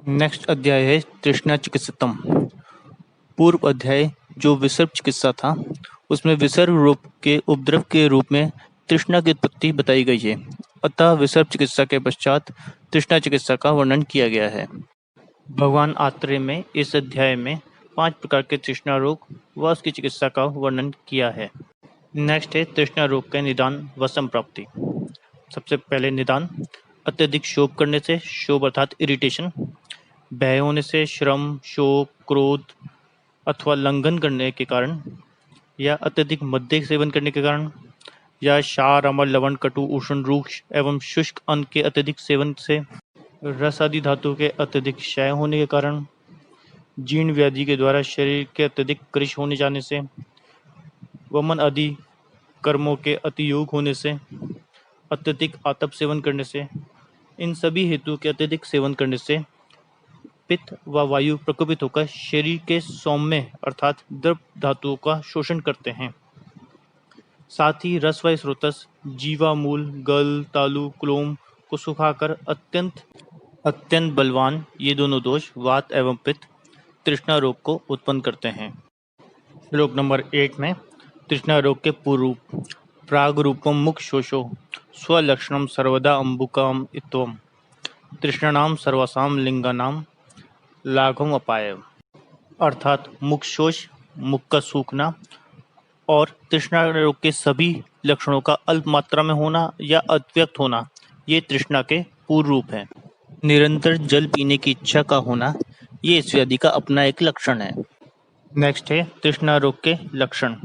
Next अध्याय है तृष्णा चिकित्सतम। पूर्व अध्याय जो विसर्ग चिकित्सा था उसमें विसर्ग रोग के उपद्रव के रूप में तृष्णा की उत्पत्ति बताई गई है। अतः विसर्ग चिकित्सा के पश्चात तृष्णा चिकित्सा का वर्णन किया गया है। भगवान आत्रेय में इस अध्याय में 5 प्रकार के तृष्णा रोग व उसकी चिकित्सा का वर्णन किया है। नेक्स्ट है तृष्णा रोग के निदान व संप्राप्ति। सबसे पहले निदान, अत्यधिक शोक करने से, शोक अर्थात इरिटेशन, भय होने से, श्रम, शोक, क्रोध अथवा लंघन करने के कारण, या अत्यधिक मद्य सेवन करने के कारण, या क्षार, अम्ल, लवण, कटु, उष्ण, रूक्ष एवं शुष्क अन्न के अत्यधिक सेवन से, रस आदि धातु के अत्यधिक क्षय होने के कारण, जीर्ण व्याधि के द्वारा शरीर के अत्यधिक कृश होने जाने से, वमन आदि कर्मों के अतियोग होने से, अत्यधिक आतप सेवन करने से, इन सभी हेतु के अत्यधिक सेवन करने से पित्त व वायु प्रकोपित होकर शरीर के सौम्य अर्थात द्रव धातुओं का शोषण करते हैं। साथ ही रस व स्रोतस, जीवा, मूल, गल, तालु, क्लोम को सुखाकर अत्यंत बलवान ये दोनों दोष वात एवं पित्त तृष्णा रोग को उत्पन्न करते हैं। श्लोक नंबर 8 में तृष्णा रोग के पूर्व रूप। प्राग रूपम मुख शोषो स्वलक्षणम सर्वदा अंबुकाम इत्वम तृष्णानाम सर्वसाम लिंगानाम लाघवम अपाय। अर्थात मुख शोष, मुख का सूखना और तृष्णा रोग के सभी लक्षणों का अल्प मात्रा में होना या अव्यक्त होना, ये तृष्णा के पूर्व रूप है। निरंतर जल पीने की इच्छा का होना, ये इस व्याधि का अपना एक लक्षण है। नेक्स्ट है तृष्णा रोग के लक्षण।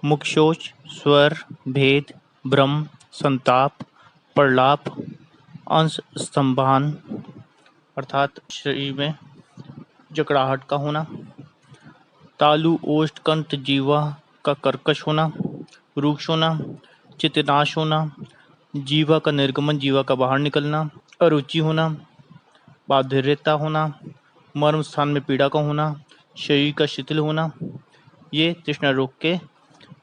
मुख शोष, स्वर, भेद, भ्रम, संताप, प्रलाप, अंश स्तंभान अर्थात शरीर में जकड़ाहट का होना, तालु, ओष्ठ, कंठ, जीवा का कर्कश होना, रूक्ष होना, चित्तनाश होना, जीवा का निर्गमन, जीवा का बाहर निकलना, अरुचि होना, बाधिर्यता होना, मर्म स्थान में पीड़ा का होना, शरीर का शिथिल होना, ये तृष्णा रोग के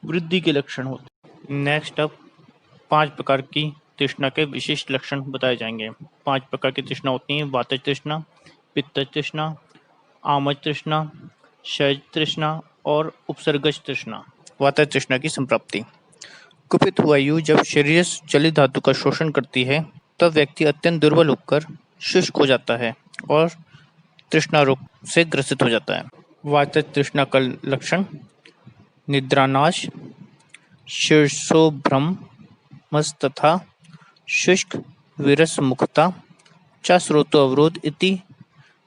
वृद्धि के लक्षण होते हैं। नेक्स्ट अब 5 प्रकार की तृष्णा के विशिष्ट लक्षण बताए जाएंगे। 5 प्रकार की तृष्णा होती हैं: वातज तृष्णा, पित्तज तृष्णा, आमज तृष्णा, क्षयज तृष्णा और उपसर्गज तृष्णा। वातज तृष्णा की संप्राप्ति। कुपित वायु जब शरीर से जलित धातु का शोषण करती है तब व्यक्ति अत्यंत दुर्बल होकर शुष्क हो जाता है और तृष्णा रोग से ग्रसित हो जाता है। वातज तृष्णा का लक्षण: निद्रानाश, शीर्षोभ्रमस तथा शुष्क विरस मुखता च स्रोतो अवरोध इति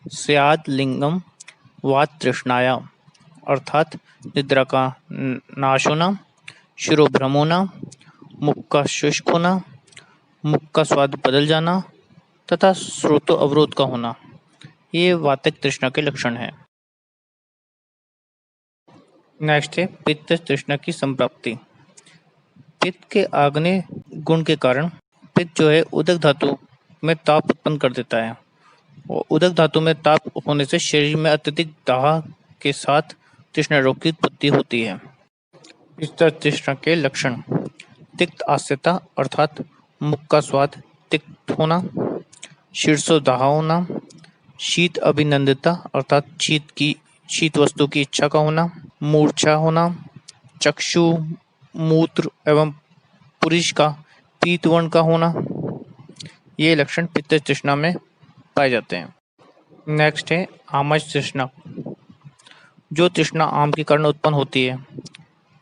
स्याद लिंगम वात तृष्णाया। अर्थात निद्रा का नाश होना, शिरोभ्रम होना, मुख का शुष्क होना, मुख का स्वाद बदल जाना तथा स्रोतो अवरोध का होना, ये वातज तृष्णा के लक्षण है। नेक्स्ट है पित्त तृष्णा की संप्राप्ति। पित्त के आग्नेय गुण के कारण पित्त जो है उदक धातु में ताप उत्पन्न कर देता है और उदक धातु में ताप होने से शरीर में अत्यधिक दाह के साथ तृष्णा रोग की उत्पत्ति होती है। पित्त तृष्णा के लक्षण: तिक्त आस्यता अर्थात मुख का स्वाद तिक्त होना, शीर्षोदाह होना, शीत अभिनंदिता अर्थात शीत वस्तु की इच्छा का होना, मूर्छा होना, चक्षु, मूत्र एवं पुरुष का पीतवर्ण का होना, ये लक्षण पित्त तृष्णा में पाए जाते हैं। नेक्स्ट है आमज तृष्णा। जो तृष्णा आम के कारण उत्पन्न होती है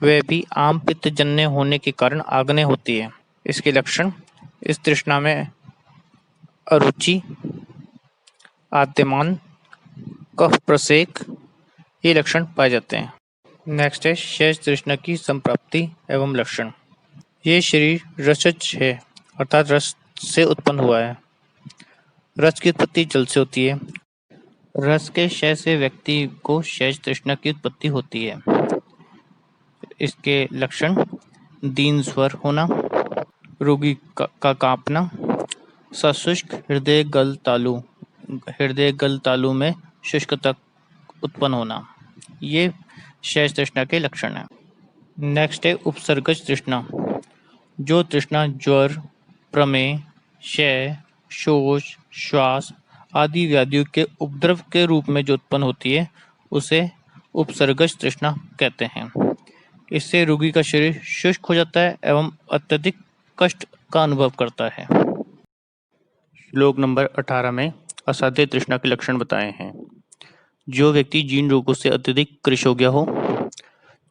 वह भी आम पित्त जन्य होने के कारण आग्नेय होती है। इसके लक्षण: इस तृष्णा में अरुचि, आद्यमान, कफ प्रसेक, ये लक्षण पाए जाते हैं। नेक्स्ट है क्षयज तृष्णा की संप्राप्ति एवं लक्षण। ये शरीर रसज है अर्थात रस से उत्पन्न हुआ है। रस की उत्पत्ति जल से होती है। रस के क्षय से व्यक्ति को क्षयज तृष्णा की उत्पत्ति होती है। इसके लक्षण: दीन स्वर होना, रोगी का कांपना, सशुष्क हृदय गल तालु में शुष्कता उत्पन्न होना, ये क्षय तृष्णा के लक्षण है। नेक्स्ट है उपसर्गज तृष्णा। जो तृष्णा ज्वर, प्रमेय, क्षय, शोष, श्वास आदि व्याधियों के उपद्रव के रूप में जो उत्पन्न होती है उसे उपसर्गज तृष्णा कहते हैं। इससे रोगी का शरीर शुष्क हो जाता है एवं अत्यधिक कष्ट का अनुभव करता है। श्लोक नंबर 18 में असाध्य तृष्णा के लक्षण बताए हैं। जो व्यक्ति जीर्ण रोगों से अत्यधिक कृश हो गया हो,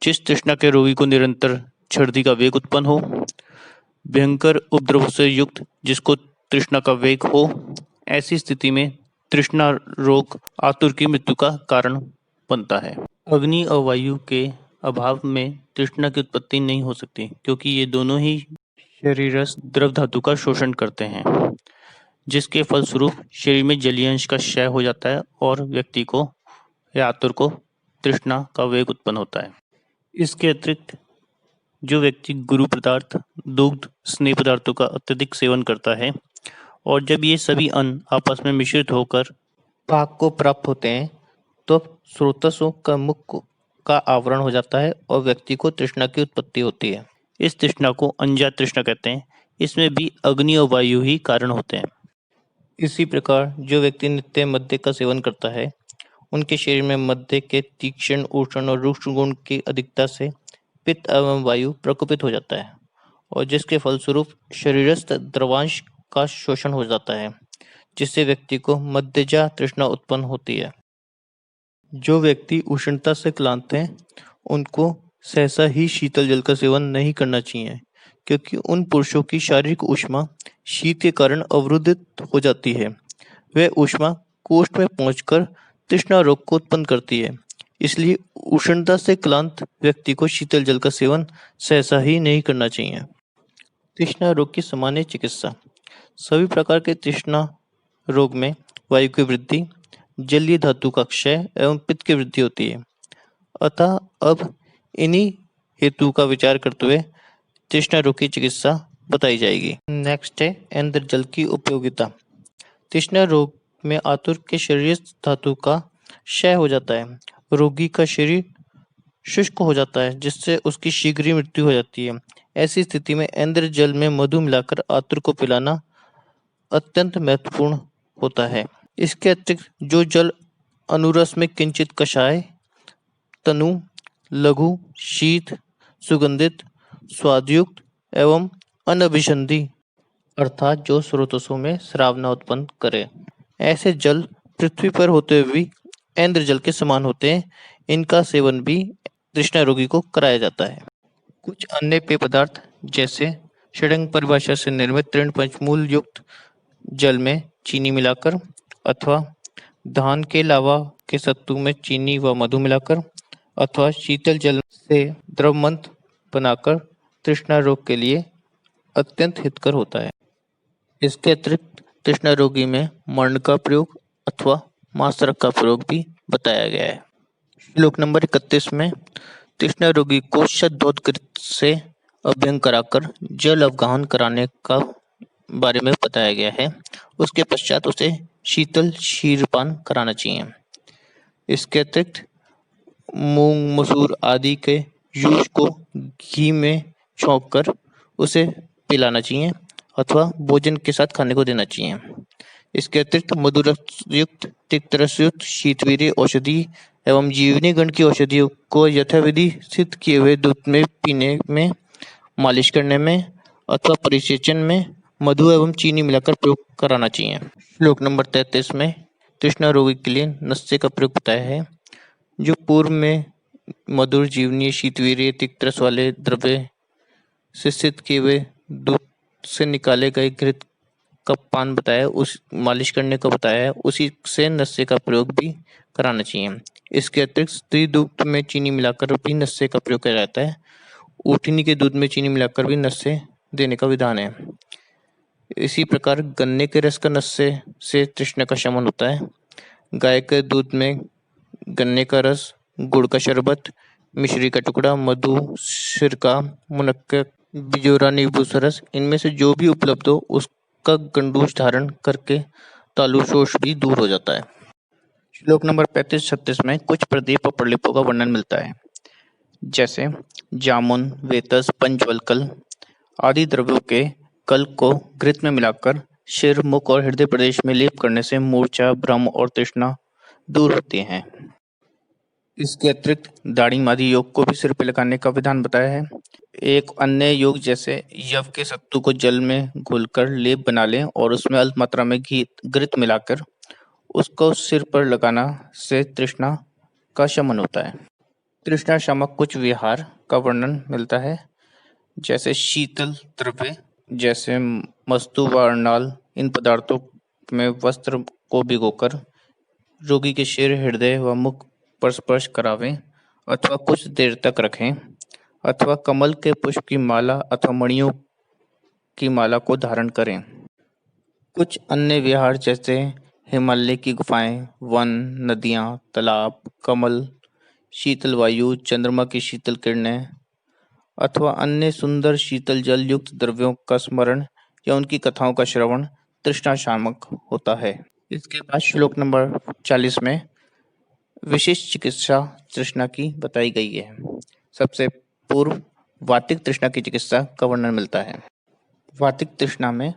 जिस तृष्णा के रोगी को निरंतर छर्दी का वेग उत्पन्न हो, भयंकर उपद्रव से युक्त जिसको तृष्णा का वेग हो, ऐसी स्थिति में तृष्णा रोग आतुर की मृत्यु का कारण बनता है। अग्नि और वायु के अभाव में तृष्णा की उत्पत्ति नहीं हो सकती, क्योंकि ये दोनों ही शरीरस्थ द्रव धातु का शोषण करते हैं, जिसके फलस्वरूप शरीर में जलीय अंश का क्षय हो जाता है और व्यक्ति को या आतुर को तृष्णा का वेग उत्पन्न होता है। इसके अतिरिक्त जो व्यक्ति गुरु पदार्थ, दुग्ध, स्नेह पदार्थों का अत्यधिक सेवन करता है और जब ये सभी अन्न आपस में मिश्रित होकर पाक को प्राप्त होते हैं तो स्रोतसों का मुख का आवरण हो जाता है और व्यक्ति को तृष्णा की उत्पत्ति होती है। इस तृष्णा को अंजा तृष्णा कहते हैं। इसमें भी अग्नि और वायु ही कारण होते हैं। इसी प्रकार जो व्यक्ति नित्य मद्य का सेवन करता है, उनके शरीर में मद्य के तीक्ष्ण, उष्ण और रुक्ष गुण की अधिकता से पित्त एवं वायु प्रकोपित हो जाता है और जिसके फलस्वरूप शरीरस्थ द्रवांश का शोषण हो जाता है, जिससे व्यक्ति को मद्यजा तृष्णा उत्पन्न होती है। जो व्यक्ति उष्णता से क्लांत हैं, उनको सहसा ही शीतल जल का सेवन नहीं करना चाहिए, क्योंकि उन पुरुषों की शारीरिक ऊष्मा शीत के कारण अवरुद्धित हो जाती है। वह ऊष्मा कोष्ठ में पहुंचकर तृष्णा रोग को उत्पन्न करती है। इसलिए उष्णता से क्लांत व्यक्ति को शीतल जल का सेवन सहसा ही नहीं करना चाहिए। तृष्णा रोग की सामान्य चिकित्सा। सभी प्रकार के तृष्णा रोग में वायु की वृद्धि, जलीय धातु का क्षय एवं पित्त की वृद्धि होती है। अतः अब इन्हीं हेतु का विचार करते हुए तृष्णा रोग की चिकित्सा बताई जाएगी। नेक्स्ट है इंद्र जल की उपयोगिता। तृष्णा रोग में आतुर के शरीर धातु का क्षय हो जाता है। रोगी का शरीर शुष्क हो जाता है, जिससे उसकी शीघ्र ही मृत्यु हो जाती है। ऐसी स्थिति में इंद्र जल में मधु मिलाकर आतुर को पिलाना अत्यंत महत्वपूर्ण होता है। इसके अतिरिक्त जो जल अनुरस में किंचित कषाय, तनु, लघु, शीत, सुगंधित, स्वादयुक्त एवं अनभिसंधि अर्थात जो स्रोतों में स्राव न उत्पन्न करे, ऐसे जल पृथ्वी पर होते हुए भी इंद्र जल के समान होते हैं। इनका सेवन भी तृष्णा रोगी को कराया जाता है। कुछ अन्य पेय पदार्थ जैसे षडंग परिभाषा से निर्मित तृण पंचमूल युक्त जल में चीनी मिलाकर अथवा धान के लावा के सत्तू में चीनी व मधु मिलाकर अथवा शीतल जल से द्रवमंत बनाकर तृष्णा रोग के लिए अत्यंत हितकर होता है। इसके अतिरिक्त तृष्णा रोगी में मर्ण का प्रयोग अथवा मांसरक का प्रयोग भी बताया गया है। श्लोक नंबर 31 में तृष्णा रोगी को शतोदकृत से अभ्यंग कराकर जल अवगाहन कराने का बारे में बताया गया है। उसके पश्चात उसे शीतल क्षीरपान कराना चाहिए। इसके अतिरिक्त मूंग, मसूर आदि के जूस को घी में छौंककर उसे पिलाना चाहिए अथवा भोजन के साथ खाने को देना चाहिए। इसके अतिरिक्त मधुरसयुक्त, तिक्तरसयुक्त, शीतवीर्य औषधि एवं जीवनी गण की औषधियों को यथाविधि सिद्ध किए हुए दूध में पीने में, मालिश करने में अथवा परिसेचन में मधु एवं चीनी मिलाकर प्रयोग कराना चाहिए। श्लोक नंबर 33 में तृष्णा रोगी के लिए नस्से का प्रयोग बताया है। जो पूर्व में मधुर, जीवनीय, शीतवीर्य, तिक्तरस वाले द्रव्य से सिद्ध किए हुए दूध से निकाले गए घृत का पान बताया, उस मालिश करने को बताया है, उसी से नस्से का प्रयोग भी कराना चाहिए। इसके अतिरिक्त स्त्री दूध में चीनी मिलाकर भी नस्से का प्रयोग किया जाता है। ऊठनी के दूध में चीनी मिलाकर भी नस्से देने का विधान है। इसी प्रकार गन्ने के रस का नस्से से तृष्णा का शमन होता है। गाय के दूध में गन्ने का रस, गुड़ का शरबत, मिश्री का टुकड़ा, मधु, सिरका, मुनक्का, बिजोरा, नींबू सरस, इनमें से जो भी उपलब्ध हो उसका गंडूस धारण करके तालुशोष भी दूर हो जाता है। श्लोक नंबर 35-36 में कुछ प्रदीप और प्रलेपों का वर्णन मिलता है, जैसे जामुन, वेतस, पंचवल्कल आदि द्रव्यों के कल को घृत में मिलाकर सिर, मुख और हृदय प्रदेश में लेप करने से मूर्छा, भ्रम और तृष्णा दूर होती है। इसके अतिरिक्त दाढ़ी मादी योग को भी सिर पे लगाने का विधान बताया है। एक अन्य योग जैसे यव के सत्तू को जल में घोलकर लेप बना लें और उसमें अल्प मात्रा में घी घृत मिलाकर उसको सिर पर लगाना से तृष्णा का शमन होता है। तृष्णा शामक कुछ विहार का वर्णन मिलता है, जैसे शीतल द्रव्य जैसे मस्तु व अर्नाल, इन पदार्थों में वस्त्र को भिगोकर रोगी के सिर, हृदय व मुख पर स्पर्श करावें अथवा कुछ देर तक रखें, अथवा कमल के पुष्प की माला अथवा मणियों की माला को धारण करें। कुछ अन्य विहार जैसे हिमालय की गुफाएं, वन, नदियां, तालाब, कमल, शीतल वायु, चंद्रमा की शीतल किरणें अथवा अन्य सुंदर शीतल जल युक्त द्रव्यों का स्मरण या उनकी कथाओं का श्रवण तृष्णा शामक होता है। इसके बाद श्लोक नंबर 40 में विशिष्ट चिकित्सा तृष्णा की बताई गई है। सबसे पूर्व वातिक तृष्णा की चिकित्सा का वर्णन मिलता है। वातिक तृष्णा में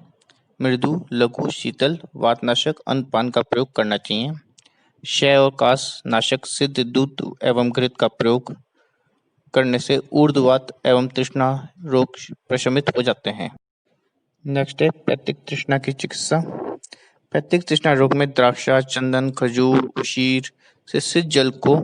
मृदु, लघु, शीतल, वातनाशक अन्नपान का प्रयोग करना चाहिए। क्षय और कास नाशक सिद्ध दूध एवं घृत का प्रयोग करने से ऊर्ध्ववात एवं तृष्णा रोग प्रशमित हो जाते हैं। नेक्स्ट है पैतृक तृष्णा की चिकित्सा। पैतृक तृष्णा रोग में द्राक्षा, चंदन, खजूर, उशीर से सिद्ध जल को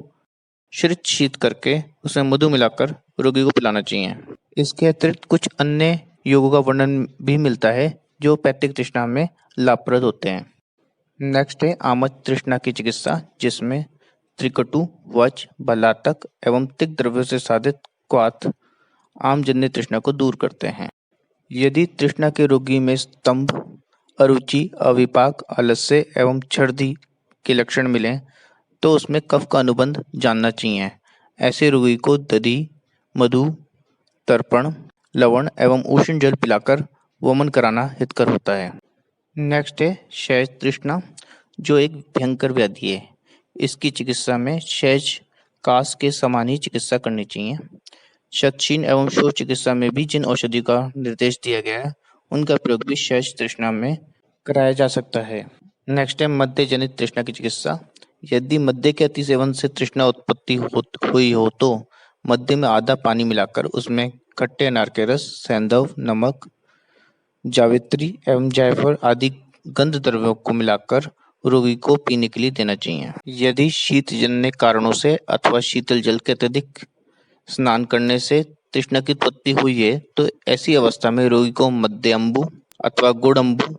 श्रित शीत करके उसमें मधु मिलाकर रोगी को पिलाना चाहिए। इसके अतिरिक्त कुछ अन्य योगों का वर्णन भी मिलता है जो पैतृक तृष्णा में लाभप्रद होते हैं। नेक्स्ट है आमच तृष्णा की चिकित्सा, जिसमें त्रिकटु, वच, बलातक एवं तिक द्रव्यों से साधित क्वाथ आमजन्य तृष्णा को दूर करते हैं। यदि तृष्णा के रोगी में स्तंभ, अरुचि, अविपाक, आलस्य एवं छर्दी के लक्षण मिलें तो उसमें कफ का अनुबंध जानना चाहिए। ऐसे रोगी को दधि, मधु, तर्पण, लवण एवं उष्ण जल पिलाकर वमन कराना हितकर होता है। नेक्स्ट है क्षय तृष्णा, जो एक भयंकर व्याधि है। इसकी चिकित्सा में क्षय कास के समान ही चिकित्सा करनी चाहिए। शतशीन एवं शोथ चिकित्सा में भी जिन औषधि का निर्देश दिया गया है उनका प्रयोग भी क्षय तृष्णा में कराया जा सकता है। नेक्स्ट है मद्य जनित तृष्णा की चिकित्सा। यदि मद्य के अति सेवन से तृष्णा उत्पत्ति हुई हो तो मद्य में आधा पानी मिलाकर उसमें खट्टे अनार के रस, सैंधव, नमक, जावित्री एवं जायफल आदि गंध द्रव्यों को मिलाकर रोगी को पीने के लिए देना चाहिए। यदि शीतजन्य कारणों से अथवा शीतल जल के अत्यधिक स्नान करने से तृष्णा की उत्पत्ति हुई है तो ऐसी अवस्था में रोगी को मद्य अम्बु अथवा गुड़ अम्बु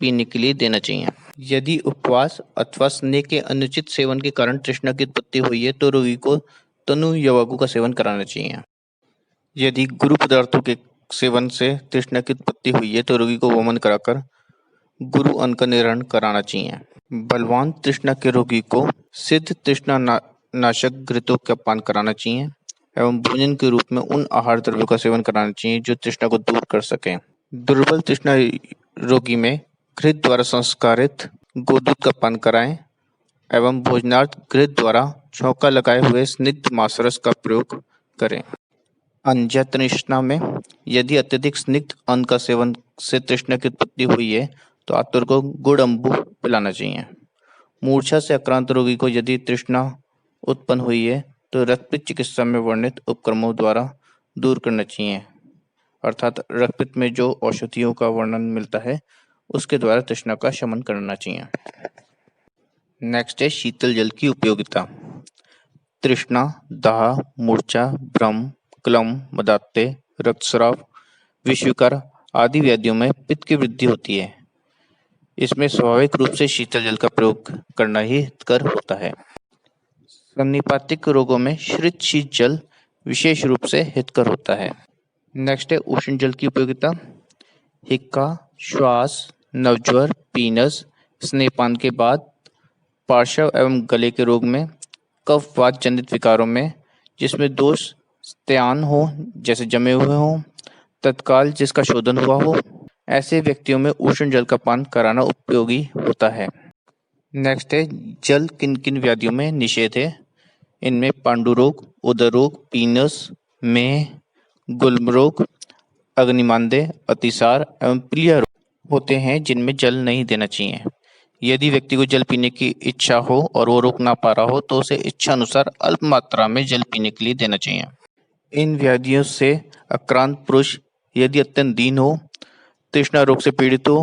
पीने के लिए देना चाहिए। यदि उपवास अथवा स्नेह के अनुचित सेवन के कारण तृष्णा की उत्पत्ति हुई है तो रोगी को तनु यवागु का सेवन कराना चाहिए। यदि गुरु पदार्थों के सेवन से तृष्णा की उत्पत्ति हुई है तो रोगी को वमन कराकर गुरु अन्न का निवारण कराना चाहिए। बलवान तृष्णा के रोगी को सिद्ध तृष्णा नाशक घृतों का पान कराना चाहिए एवं भोजन के रूप में उन आहार द्रव्यों का सेवन कराना चाहिए जो तृष्णा को दूर कर सके। दुर्बल तृष्णा रोगी में घृत द्वारा संस्कारित गोदूध का पान कराएं एवं भोजनार्थ घृत द्वारा छौंका लगाए हुए स्निग्ध मांसरस का प्रयोग करें। अन्य तृष्णा में यदि अत्यधिक स्निग्ध अन्न का सेवन से तृष्णा की उत्पत्ति हुई है तो आतुर को गुड़ अम्बु पिलाना चाहिए। मूर्छा से आक्रांत रोगी को यदि तृष्णा उत्पन्न हुई है तो रक्तपित्त चिकित्सा में वर्णित उपक्रमों द्वारा दूर करना चाहिए, अर्थात रक्तपित्त में जो औषधियों का वर्णन मिलता है उसके द्वारा तृष्णा का शमन करना चाहिए। नेक्स्ट है शीतल जल की उपयोगिता। तृष्णा, दाह, मूर्छा, भ्रम, क्लम, मदात्य, रक्तस्राव, विषविकार आदि व्याधियों में पित्त की वृद्धि होती है। इसमें स्वाभाविक रूप से शीतल जल का प्रयोग करना ही हितकर होता है। सन्निपातिक रोगों में श्रित शीत जल विशेष रूप से हितकर होता है। नेक्स्ट है उष्ण जल की उपयोगिता। हिक्का, श्वास, नवज्वर, पीनस, स्नेहपान के बाद, पार्श्व एवं गले के रोग में, कफवात जनित विकारों में जिसमें दोष स्त्यान हो जैसे जमे हुए हो, तत्काल जिसका शोधन हुआ हो, ऐसे व्यक्तियों में उष्ण जल का पान कराना उपयोगी होता है। नेक्स्ट है जल किन किन व्याधियों में निषेध है। इनमें पांडु रोग, उदर रोग, पीनस, मेह, गुल्म रोग, अग्निमांदे, अतिसार एवं प्लिया रोग होते हैं जिनमें जल नहीं देना चाहिए। यदि व्यक्ति को जल पीने की इच्छा हो और वो रोक ना पा रहा हो तो उसे इच्छा अनुसार अल्प मात्रा में जल पीने के लिए देना चाहिए। इन व्याधियों से आक्रांत पुरुष यदि अत्यंत दीन हो, तृष्णा रोग से पीड़ित हो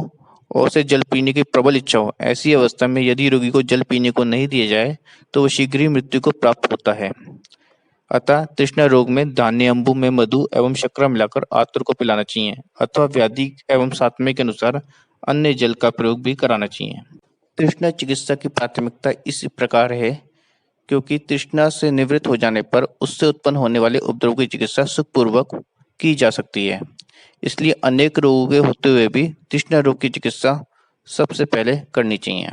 और उसे जल पीने की प्रबल इच्छा हो, ऐसी अवस्था में यदि रोगी को जल पीने को नहीं दिया जाए तो वह शीघ्र ही मृत्यु को प्राप्त होता है। अतः तृष्णा रोग में धान्य अम्बु में मधु एवं शर्करा मिलाकर आतुर को पिलाना चाहिए अथवा व्याधि एवं सात्म्य के अनुसार अन्य जल का प्रयोग भी कराना चाहिए। तृष्णा चिकित्सा की प्राथमिकता इस प्रकार है क्योंकि तृष्णा से निवृत्त हो जाने पर उससे उत्पन्न होने वाले उपद्रव की चिकित्सा सुखपूर्वक की जा सकती है। इसलिए अनेक रोगों के होते हुए भी तृष्णा रोग की चिकित्सा सबसे पहले करनी चाहिए।